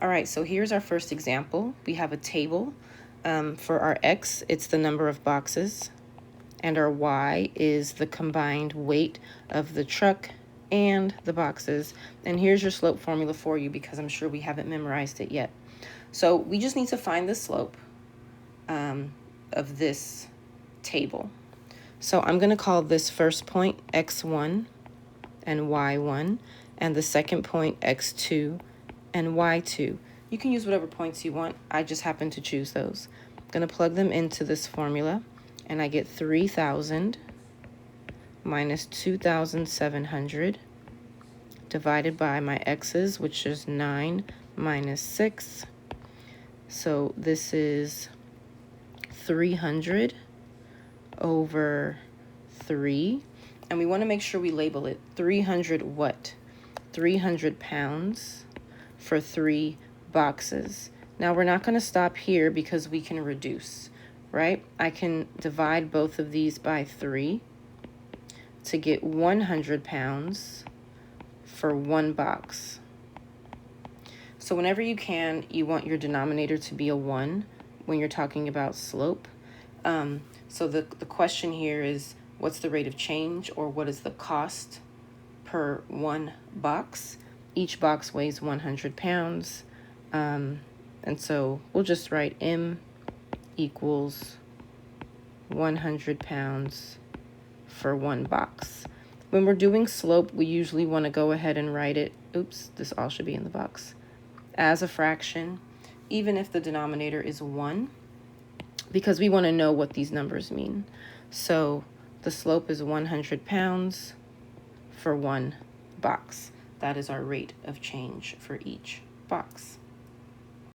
All right, so here's our first example. We have a table. For our X, it's the number of boxes, and our Y is the combined weight of the truck and the boxes. And here's your slope formula for you because I'm sure we haven't memorized it yet. So we just need to find the slope of this table. So I'm going to call this first point X1 and Y1, and the second point X2 and Y2. You can use whatever points you want. I just happen to choose those. I'm going to plug them into this formula, and I get 3,000 minus 2,700 divided by my x's, which is 9 minus 6. So this is 300 over 3. And we want to make sure we label it 300 what? 300 pounds for 3 boxes. Now we're not going to stop here because we can reduce, right? I can divide both of these by 3 to get 100 pounds for 1 box. So whenever you can, you want your denominator to be a 1 when you're talking about slope. So the question here is, what's the rate of change, or what is the cost per 1 box? Each box weighs 100 pounds. And so we'll just write M equals 100 pounds for 1 box. When we're doing slope, we usually want to go ahead and write it, oops, this all should be in the box, as a fraction, even if the denominator is 1, because we want to know what these numbers mean. So the slope is 100 pounds for 1 box. That is our rate of change for each box.